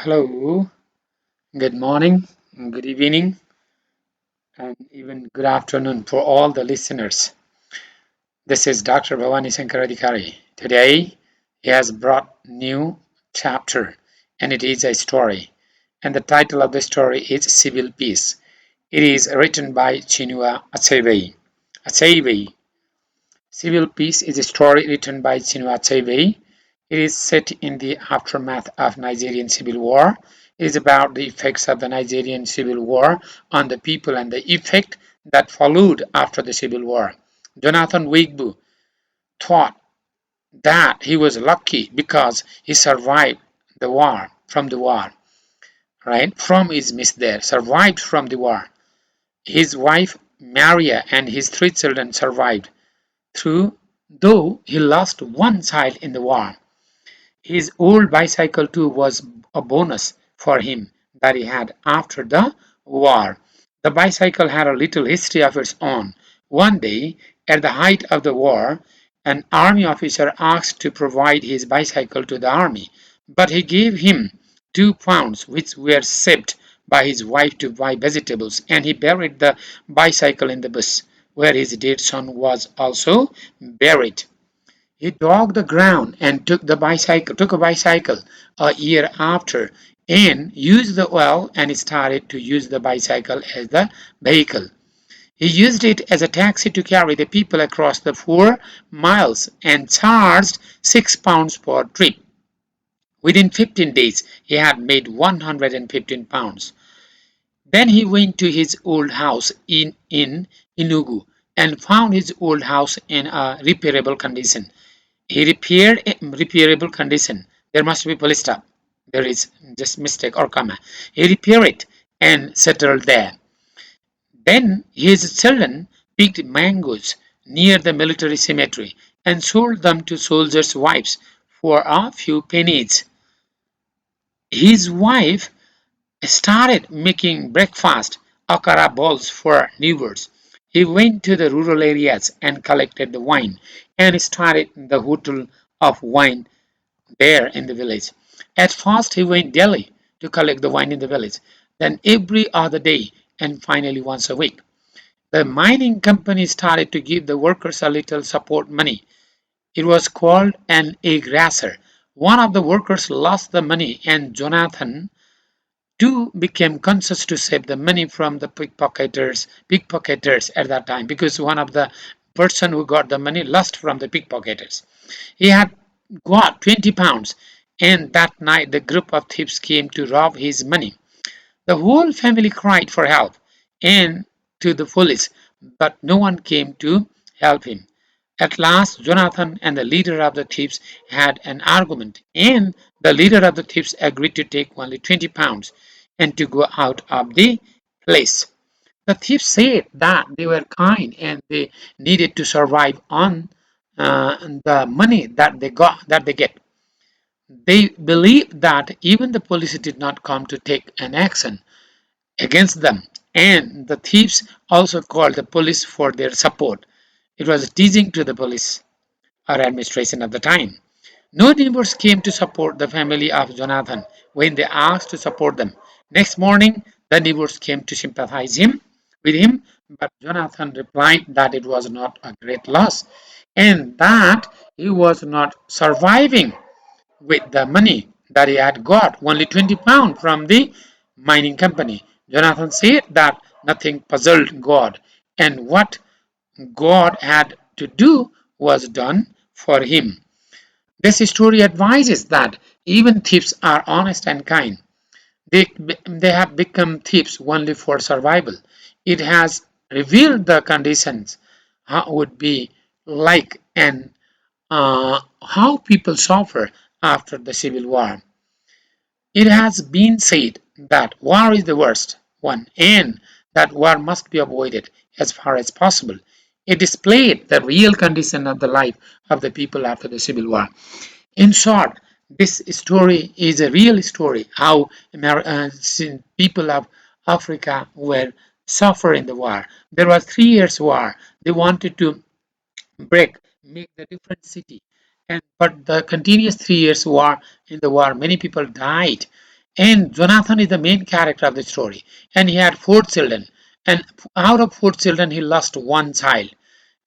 Hello, good morning, good evening, and even good afternoon for all the listeners. This is Dr. Bhawani Sankaradhikari. Today, he has brought new chapter, and it is a story. And the title of the story is Civil Peace. It is written by Chinua Achebe. Achebe. Civil Peace is a story written by Chinua Achebe. It is set in the aftermath of Nigerian civil war. It is about the effects of the Nigerian civil war on the people and the effect that followed after the civil war. Jonathan Wigbu thought that he was lucky because he survived the war, from the war, right? From his miss there, survived from the war. His wife Maria and his three children survived through, though he lost one child in the war. His old bicycle too was a bonus for him that he had after the war. The bicycle had a little history of its own. One day, at the height of the war, an army officer asked to provide his bicycle to the army, but he gave him £2 which were saved by his wife to buy vegetables, and he buried the bicycle in the bush, where his dead son was also buried. He dug the ground and took a bicycle a year after and used the oil and started to use the bicycle as the vehicle. He used it as a taxi to carry the people across the 4 miles and charged £6 per trip. Within 15 days, he had made £115. Then he went to his old house in Enugu and found his old house in a repairable condition. He repaired a repairable condition. There must be full stop. There is just mistake or comma. He repaired it and settled there. Then his children picked mangoes near the military cemetery and sold them to soldiers' wives for a few pennies. His wife started making breakfast akara balls for neighbors. He went to the rural areas and collected the wine and started the hotel of wine there in the village. At first, he went daily to collect the wine in the village, then every other day, and finally once a week. The mining company started to give the workers a little support money. It was called an agrasser. One of the workers lost the money, and Jonathan too became conscious to save the money from the pickpocketers at that time, because one of the person who got the money lost from the pickpocketers. He had got £20, and that night the group of thieves came to rob his money. The whole family cried for help and to the police, but no one came to help him. At last, Jonathan and the leader of the thieves had an argument, and the leader of the thieves agreed to take only £20 and to go out of the place. The thieves said that they were kind and they needed to survive on the money that they get. They believed that even the police did not come to take an action against them, and the thieves also called the police for their support. It was teasing to the police or administration at the time. No neighbors came to support the family of Jonathan when they asked to support them. Next morning, the neighbors came to sympathize with him, but Jonathan replied that it was not a great loss and that he was not surviving with the money that he had got, only £20 from the mining company. Jonathan said that nothing puzzled God, and what God had to do was done for him. This story advises that even thieves are honest and kind. They, they have become thieves only for survival. It has revealed the conditions how would be like and how people suffer after the civil war. It has been said that war is the worst one and that war must be avoided as far as possible. It displayed the real condition of the life of the people after the civil war. In short, this story is a real story how people of Africa were suffering the war. There was 3 years war. They wanted to make the different city, and but the continuous 3 years war in the war, many people died, And Jonathan is the main character of the story. And he had 4 children. And out of 4 children, he lost one child.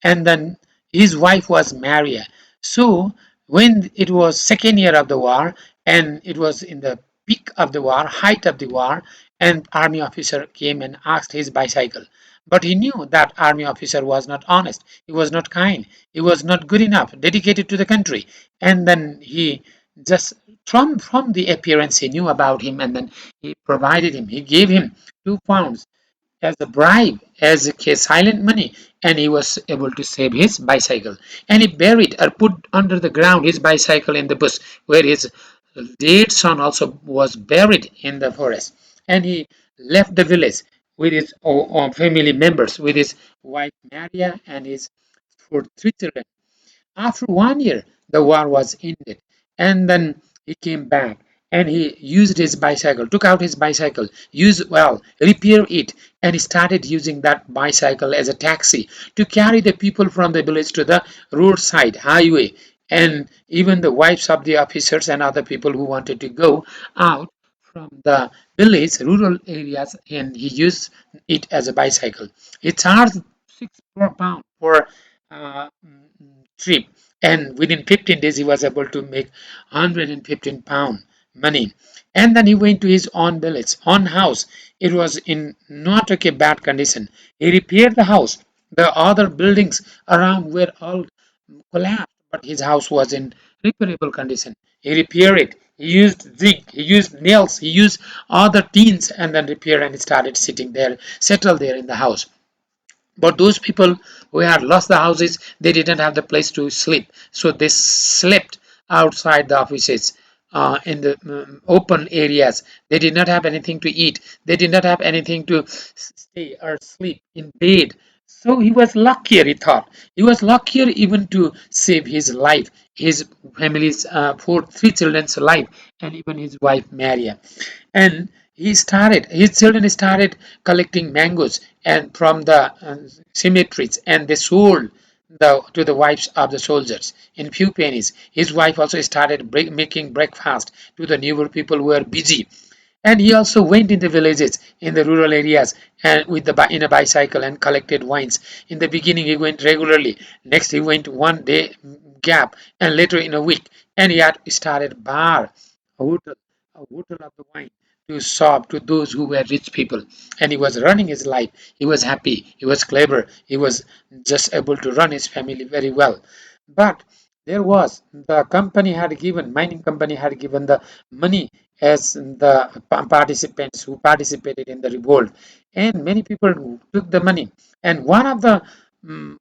And then his wife was Maria. So when it was second year of the war, and it was in the peak of the war, height of the war, and army officer came and asked his bicycle. But he knew that army officer was not honest. He was not kind. He was not good enough, dedicated to the country. And then he just from the appearance he knew about him, and then he provided him. He gave him £2 as a bribe, as a silent money, and he was able to save his bicycle. And he buried or put under the ground his bicycle in the bush, where his dead son also was buried in the forest. And he left the village with his family members, with his wife Maria and his 3 children. After 1 year, the war was ended, and then he came back and he used his bicycle, took out his bicycle, used well, repair it, and he started using that bicycle as a taxi to carry the people from the village to the roadside highway. And even the wives of the officers and other people who wanted to go out from the village, rural areas, and he used it as a bicycle. He charged 6 per pound for trip, and within 15 days he was able to make 115 pound money. And then he went to his own village, own house. It was in not okay bad condition. He repaired the house. The other buildings around were all collapsed, but his house was in repairable condition. He repaired it. He used zinc, he used nails, he used other tins, and then repaired, and he started sitting there, settled there in the house. But those people who had lost the houses, they didn't have the place to sleep. So they slept outside the offices, in the open areas. They did not have anything to eat. They did not have anything to stay or sleep in bed. So he was luckier, he thought. He was luckier even to save his life, his family's 3 children's life, and even his wife Maria. And his children started collecting mangoes and from the cemeteries, and they sold to the wives of the soldiers in few pennies. His wife also started making breakfast to the neighbor people who were busy. And he also went in the villages, in the rural areas, and with in a bicycle, and collected wines. In the beginning, he went regularly. Next, he went one day gap, and later in a week. And he had started bar, a hotel, of the wine to serve to those who were rich people. And he was running his life. He was happy. He was clever. He was just able to run his family very well. But there was the company had given mining company had given the money as the participants who participated in the revolt, and many people took the money, and one of the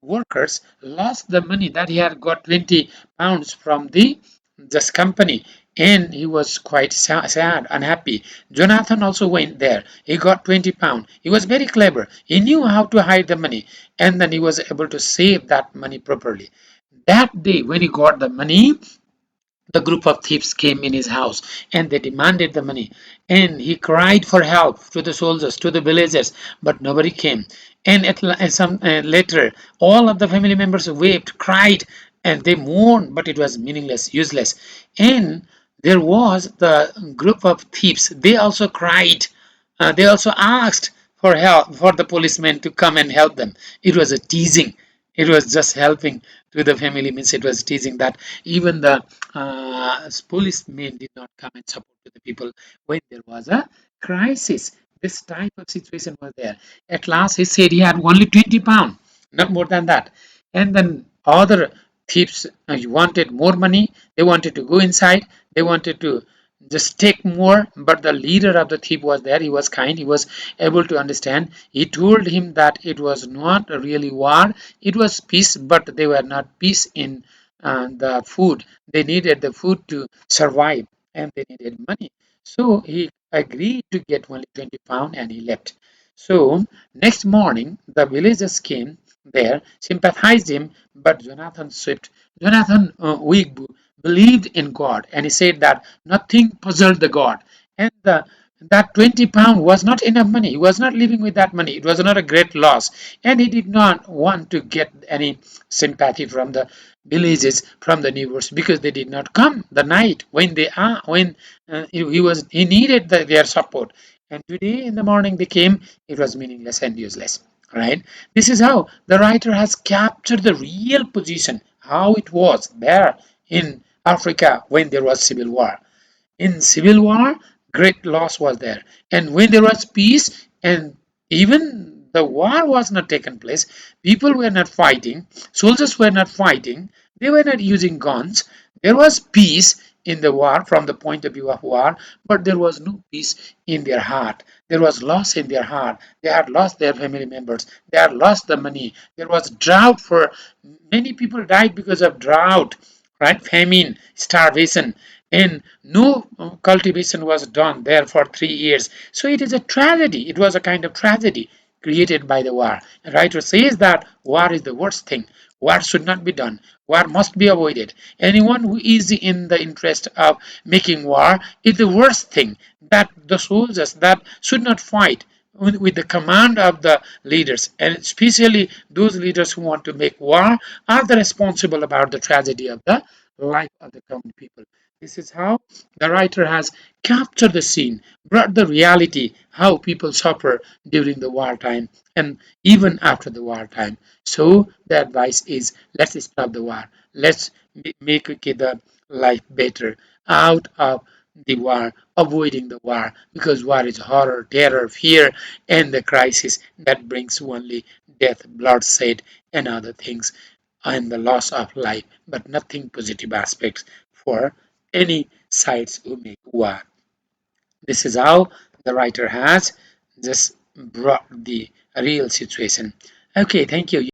workers lost the money that he had got 20 pounds from the this company, and he was quite sad, unhappy. Jonathan also went there. He got 20 pounds. He was very clever. He knew how to hide the money, and then he was able to save that money properly. That day, when he got the money, the group of thieves came in his house and they demanded the money. And he cried for help to the soldiers, to the villagers, but nobody came. And later, all of the family members wept, cried, and they mourned, but it was meaningless, useless. And there was the group of thieves. They also cried. They also asked for help, for the policemen to come and help them. It was a teasing. It was just helping to the family, means it was teasing that even the policemen did not come and support to the people when there was a crisis. This type of situation was there. At last, he said he had only 20 pounds, not more than that. And then other thieves wanted more money. They wanted to go inside. They wanted to just take more, but the leader of the thief was there. He was kind. He was able to understand. He told him that it was not really war. It was peace, but they were not peace in the food. They needed the food to survive, and they needed money. So he agreed to get only 20 pounds, and he left. So next morning, the villagers came there, sympathized him, but Jonathan Wigbu believed in God, and he said that nothing puzzled the God. And the that 20 pound was not enough money. He was not living with that money. It was not a great loss, and he did not want to get any sympathy from the villages, from the neighbors, because they did not come the night when they are when he needed their support. And today in the morning they came. It was meaningless and useless, right? This is how the writer has captured the real position, how it was there in Africa when there was civil war. In civil war, great loss was there. And when there was peace, and even the war was not taken place, people were not fighting, soldiers were not fighting, they were not using guns. There was peace in the war from the point of view of war, but there was no peace in their heart. There was loss in their heart. They had lost their family members. They had lost the money. There was drought for many people died because of drought, right? Famine, starvation, and no cultivation was done there for 3 years. So it is a tragedy. It was a kind of tragedy created by the war. The writer says that war is the worst thing. War should not be done. War must be avoided. Anyone who is in the interest of making war is the worst thing. That the soldiers that should not fight with the command of the leaders, and especially those leaders who want to make war, are the responsible about the tragedy of the life of the common people. This is how the writer has captured the scene, brought the reality, how people suffer during the wartime and even after the wartime. So the advice is, let's stop the war. Let's make the life better out of the war, avoiding the war, because war is horror, terror, fear, and the crisis that brings only death, bloodshed, and other things, and the loss of life, but nothing positive aspects for any sides who make war. This is how the writer has just brought the real situation. Okay, thank you.